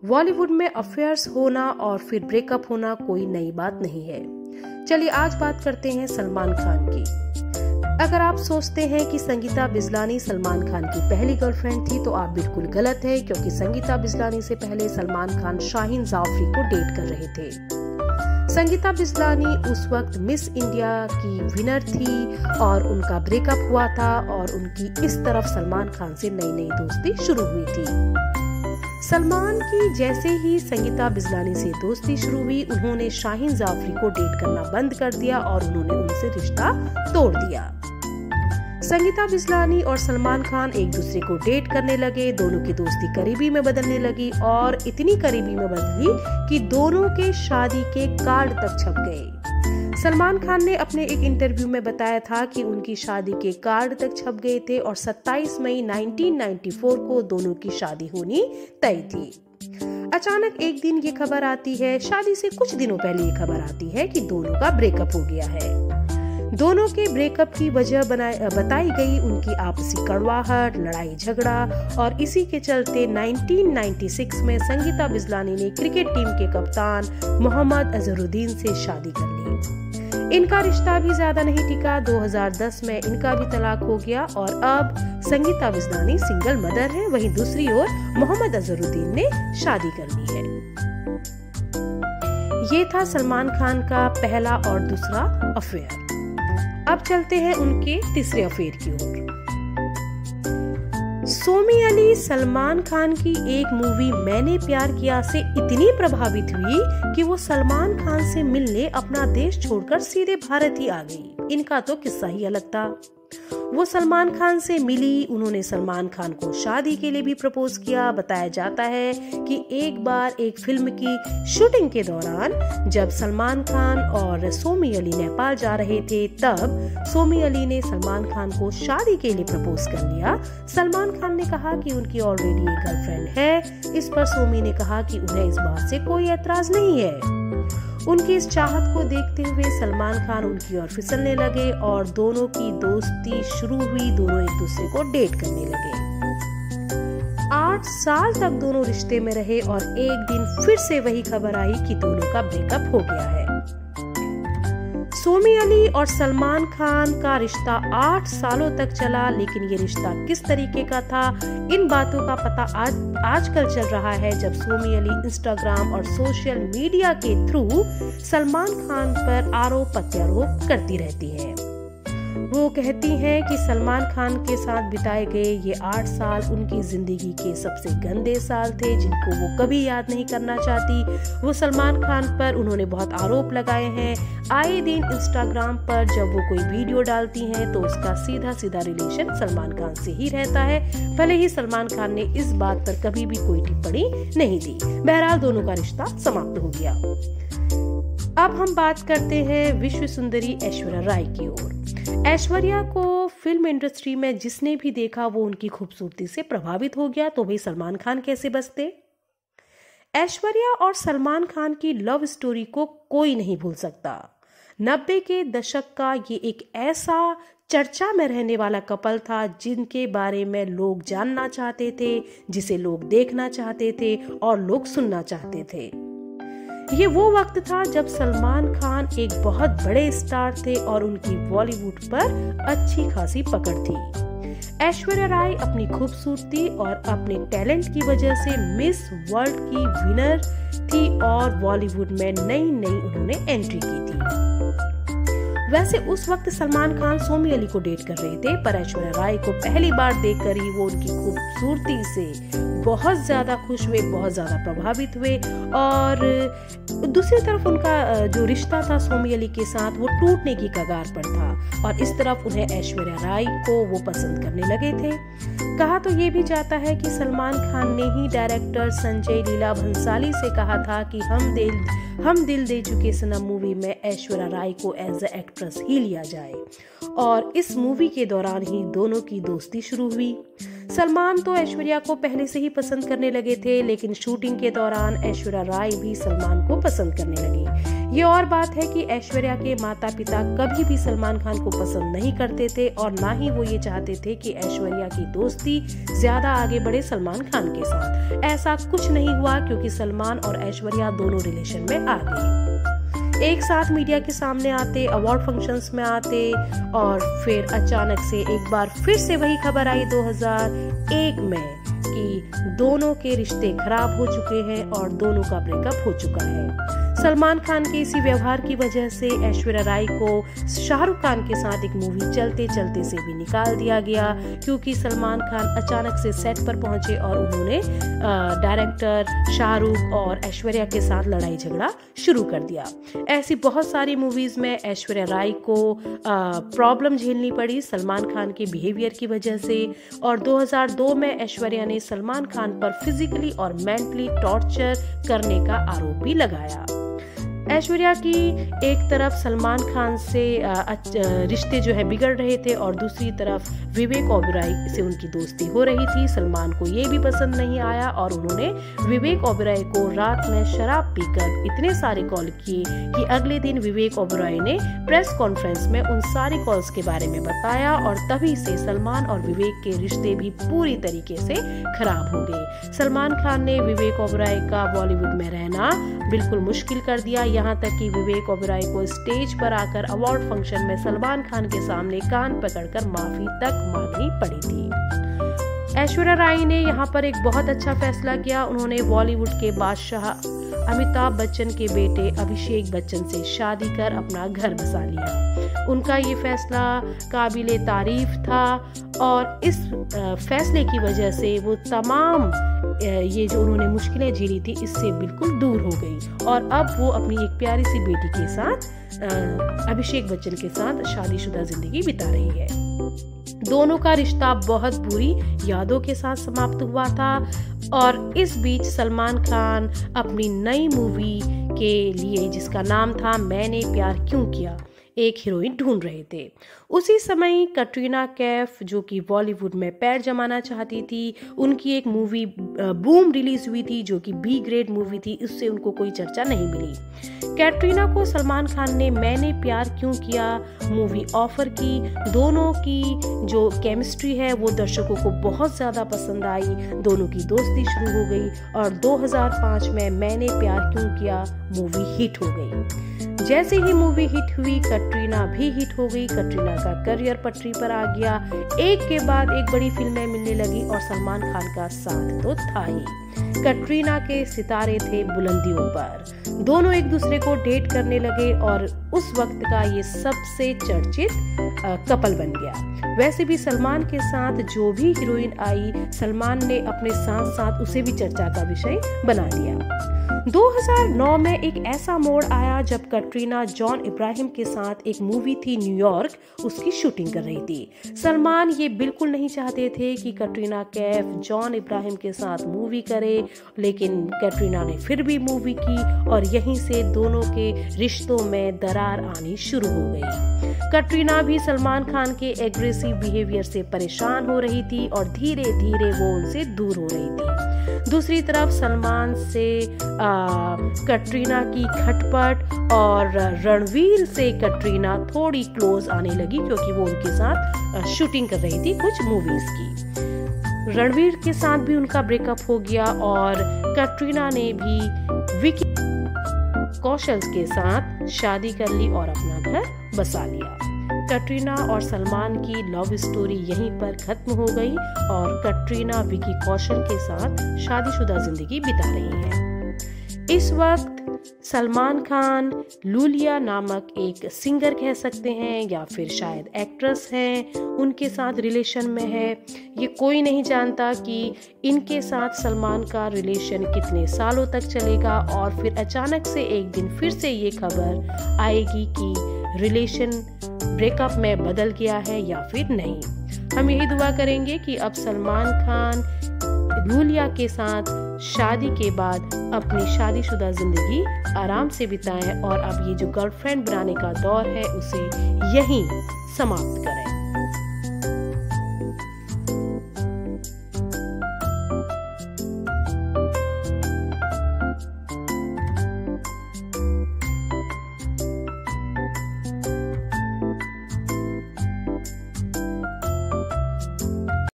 बॉलीवुड में अफेयर्स होना और फिर ब्रेकअप होना कोई नई बात नहीं है। चलिए आज बात करते हैं सलमान खान की। अगर आप सोचते हैं कि संगीता बिजलानी सलमान खान की पहली गर्लफ्रेंड थी तो आप बिल्कुल गलत है, क्योंकि संगीता बिजलानी से पहले सलमान खान शाहीन जाफरी को डेट कर रहे थे। संगीता बिजलानी उस वक्त मिस इंडिया की विनर थी और उनका ब्रेकअप हुआ था और उनकी इस तरफ सलमान खान से नई नई दोस्ती शुरू हुई थी। सलमान की जैसे ही संगीता बिजलानी से दोस्ती शुरू हुई, उन्होंने शाहीन जाफरी को डेट करना बंद कर दिया और उन्होंने उनसे रिश्ता तोड़ दिया। संगीता बिजलानी और सलमान खान एक दूसरे को डेट करने लगे। दोनों की दोस्ती करीबी में बदलने लगी और इतनी करीबी में बदली कि दोनों के शादी के कार्ड तक छप गए। सलमान खान ने अपने एक इंटरव्यू में बताया था कि उनकी शादी के कार्ड तक छप गए थे और 27 मई 1994 को दोनों की शादी होनी तय थी। अचानक एक दिन ये खबर आती है, शादी से कुछ दिनों पहले ये खबर आती है कि दोनों का ब्रेकअप हो गया है। दोनों के ब्रेकअप की वजह बताई गई उनकी आपसी कड़वाहट, लड़ाई झगड़ा, और इसी के चलते 1996 में संगीता बिजलानी ने क्रिकेट टीम के कप्तान मोहम्मद अजहरुद्दीन से शादी कर ली। इनका रिश्ता भी ज्यादा नहीं टिका। 2010 में इनका भी तलाक हो गया और अब संगीता बिजलानी सिंगल मदर है। वहीं दूसरी ओर मोहम्मद अजहरुद्दीन ने शादी कर ली है। ये था सलमान खान का पहला और दूसरा अफेयर। अब चलते हैं उनके तीसरे अफेयर की ओर। सोमी अली सलमान खान की एक मूवी मैंने प्यार किया से इतनी प्रभावित हुई कि वो सलमान खान से मिलने अपना देश छोड़कर सीधे भारत ही आ गई। इनका तो किस्सा ही अलग था। वो सलमान खान से मिली, उन्होंने सलमान खान को शादी के लिए भी प्रपोज किया। बताया जाता है कि एक बार एक फिल्म की शूटिंग के दौरान जब सलमान खान और सोमी अली नेपाल जा रहे थे, तब सोमी अली ने सलमान खान को शादी के लिए प्रपोज कर लिया। सलमान खान ने कहा कि उनकी ऑलरेडी एक गर्लफ्रेंड है। इस पर सोमी ने कहा कि उन्हें इस बात से कोई ऐतराज नहीं है। उनकी इस चाहत को देखते हुए सलमान खान उनकी ओर फिसलने लगे और दोनों की दोस्ती शुरू हुई। दोनों एक दूसरे को डेट करने लगे। 8 साल तक दोनों रिश्ते में रहे और एक दिन फिर से वही खबर आई कि दोनों का ब्रेकअप हो गया है। सोमी अली और सलमान खान का रिश्ता 8 सालों तक चला, लेकिन ये रिश्ता किस तरीके का था, इन बातों का पता आजकल चल रहा है जब सोमी अली इंस्टाग्राम और सोशल मीडिया के थ्रू सलमान खान पर आरोप प्रत्यारोप करती रहती है। वो कहती हैं कि सलमान खान के साथ बिताए गए ये 8 साल उनकी जिंदगी के सबसे गंदे साल थे, जिनको वो कभी याद नहीं करना चाहती। वो सलमान खान पर उन्होंने बहुत आरोप लगाए हैं। आए दिन इंस्टाग्राम पर जब वो कोई वीडियो डालती हैं तो उसका सीधा सीधा रिलेशन सलमान खान से ही रहता है, भले ही सलमान खान ने इस बात पर कभी भी कोई टिप्पणी नहीं दी। बहरहाल दोनों का रिश्ता समाप्त हो गया। अब हम बात करते हैं विश्व सुंदरी ऐश्वर्या राय की ओर। ऐश्वर्या को फिल्म इंडस्ट्री में जिसने भी देखा वो उनकी खूबसूरती से प्रभावित हो गया, तो भाई सलमान खान कैसे बचते। ऐश्वर्या और सलमान खान की लव स्टोरी को कोई नहीं भूल सकता। 90 के दशक का ये एक ऐसा चर्चा में रहने वाला कपल था जिनके बारे में लोग जानना चाहते थे, जिसे लोग देखना चाहते थे और लोग सुनना चाहते थे। ये वो वक्त था जब सलमान खान एक बहुत बड़े स्टार थे और उनकी बॉलीवुड पर अच्छी खासी पकड़ थी। ऐश्वर्या राय अपनी खूबसूरती और अपने टैलेंट की वजह से मिस वर्ल्ड की विनर थी और बॉलीवुड में नई उन्होंने एंट्री की थी। वैसे उस वक्त सलमान खान सोमी अली को डेट कर रहे थे, पर ऐश्वर्या राय को पहली बार देखकर ही वो उनकी खूबसूरती से बहुत ज्यादा खुश हुए, बहुत ज्यादा प्रभावित हुए। और दूसरी तरफ उनका जो रिश्ता था सोमी अली के साथ वो टूटने की कगार पर था और इस तरफ उन्हें ऐश्वर्या राय को वो पसंद करने लगे थे। कहा तो ये भी जाता है कि सलमान खान ने ही डायरेक्टर संजय लीला भंसाली से कहा था कि हम दिल दे चुके सनम मूवी में ऐश्वर्या राय को एज ए एक्ट्रेस ही लिया जाए, और इस मूवी के दौरान ही दोनों की दोस्ती शुरू हुई। सलमान तो ऐश्वर्या को पहले से ही पसंद करने लगे थे, लेकिन शूटिंग के दौरान ऐश्वर्या राय भी सलमान को पसंद करने लगी। ये और बात है कि ऐश्वर्या के माता पिता कभी भी सलमान खान को पसंद नहीं करते थे और ना ही वो ये चाहते थे कि ऐश्वर्या की दोस्ती ज्यादा आगे बढ़े सलमान खान के साथ। ऐसा कुछ नहीं हुआ क्योंकि सलमान और ऐश्वर्या दोनों रिलेशन में आ गए, एक साथ मीडिया के सामने आते, अवार्ड फंक्शंस में आते और फिर अचानक से एक बार फिर से वही खबर आई 2001 में कि दोनों के रिश्ते खराब हो चुके हैं और दोनों का ब्रेकअप हो चुका है। सलमान खान के इसी व्यवहार की वजह से ऐश्वर्या राय को शाहरुख खान के साथ एक मूवी चलते चलते से भी निकाल दिया गया, क्योंकि सलमान खान अचानक से सेट पर पहुंचे और उन्होंने डायरेक्टर शाहरुख और ऐश्वर्या के साथ लड़ाई झगड़ा शुरू कर दिया। ऐसी बहुत सारी मूवीज में ऐश्वर्या राय को प्रॉब्लम झेलनी पड़ी सलमान खान के बिहेवियर की वजह से, और 2002 में ऐश्वर्या ने सलमान खान पर फिजिकली और मेंटली टॉर्चर करने का आरोप भी लगाया। ऐश्वर्या की एक तरफ सलमान खान से रिश्ते जो है बिगड़ रहे थे और दूसरी तरफ विवेक ओबेरॉय से उनकी दोस्ती हो रही थी। सलमान को ये भी पसंद नहीं आया और उन्होंने विवेक ओबेरॉय को रात में शराब पीकर इतने सारे कॉल किए कि अगले दिन विवेक ओबेरॉय ने प्रेस कॉन्फ्रेंस में उन सारे कॉल्स के बारे में बताया और तभी से सलमान और विवेक के रिश्ते भी पूरी तरीके से खराब हो गए। सलमान खान ने विवेक ओबेरॉय का बॉलीवुड में रहना बिल्कुल मुश्किल कर दिया, यहाँ तक कि विवेक ओबेरॉय को स्टेज पर आकर अवार्ड फंक्शन में सलमान खान के सामने कान पकड़कर माफी तक मांगनी पड़ी थी। ऐश्वर्या राय ने यहाँ पर एक बहुत अच्छा फैसला किया। उन्होंने बॉलीवुड के बादशाह अमिताभ बच्चन के बेटे अभिषेक बच्चन से शादी कर अपना घर बसा लिया। उनका ये फैसला काबिले तारीफ था और इस फैसले की वजह से वो तमाम ये जो उन्होंने मुश्किलें झेली थी इससे बिल्कुल दूर हो गई और अब वो अपनी एक प्यारी सी बेटी के साथ अभिषेक बच्चन के साथ शादीशुदा जिंदगी बिता रही है। दोनों का रिश्ता बहुत बुरी यादों के साथ समाप्त हुआ था और इस बीच सलमान खान अपनी नई मूवी के लिए, जिसका नाम था मैंने प्यार क्यों किया, एक हीरोइन ढूंढ रहे थे। उसी समय कटरीना कैफ, जो कि बॉलीवुड में पैर जमाना चाहती थी, उनकी एक मूवी बूम रिलीज हुई थी जो कि बी ग्रेड मूवी थी, उससे उनको कोई चर्चा नहीं मिली। कैटरीना को सलमान खान ने मैंने प्यार क्यों किया मूवी ऑफर की। दोनों की जो केमिस्ट्री है वो दर्शकों को बहुत ज्यादा पसंद आई, दोनों की दोस्ती शुरू हो गई और 2005 में मैंने प्यार क्यों किया मूवी हिट हो गई। जैसे ही मूवी हिट हुई कटरीना भी हिट हो गई, कटरीना का करियर पटरी पर आ गया। एक के बाद एक बड़ी फिल्में मिलने लगी और सलमान खान का साथ तो था ही। कटरीना के सितारे थे बुलंदियों पर, दोनों एक दूसरे को डेट करने लगे और उस वक्त का ये सबसे चर्चित कपल बन गया। वैसे भी सलमान के साथ जो भी हीरोइन आई, सलमान ने अपने साथ साथ उसे भी चर्चा का विषय बना दिया। 2009 में एक ऐसा मोड़ आया जब कटरीना जॉन इब्राहिम के साथ एक मूवी थी न्यूयॉर्क, उसकी शूटिंग कर रही थी। सलमान ये बिल्कुल नहीं चाहते थे कि कटरीना कैफ जॉन इब्राहिम के साथ मूवी करे, लेकिन कटरीना ने फिर भी मूवी की और यहीं से दोनों के रिश्तों में दरार आनी शुरू हो गई। कटरीना भी सलमान खान के एग्रेसिव बिहेवियर से परेशान हो रही थी और धीरे धीरे वो उनसे दूर हो रही थी। दूसरी तरफ सलमान से कटरीना की खटपट और रणवीर से कटरीना थोड़ी क्लोज आने लगी क्योंकि वो उनके साथ शूटिंग कर रही थी कुछ मूवीज की। रणवीर के साथ भी उनका ब्रेकअप हो गया और कटरीना ने भी विकी कौशल के साथ शादी कर ली और अपना घर बसा लिया। कटरीना और सलमान की लव स्टोरी यहीं पर खत्म हो गई और कटरीना विकी कौशल के साथ शादीशुदा जिंदगी बिता रही है। इस वक्त सलमान खान लूलिया नामक एक सिंगर कह सकते हैं या फिर शायद एक्ट्रेस हैं, उनके साथ रिलेशन में है। ये कोई नहीं जानता कि इनके साथ सलमान का रिलेशन कितने सालों तक चलेगा और फिर अचानक से एक दिन फिर से ये खबर आएगी कि रिलेशन ब्रेकअप में बदल गया है या फिर नहीं। हम यही दुआ करेंगे कि अब सलमान खान लूलिया के साथ शादी के बाद अपनी शादीशुदा जिंदगी आराम से बिताएं और अब ये जो गर्लफ्रेंड बनाने का दौर है उसे यहीं समाप्त करें।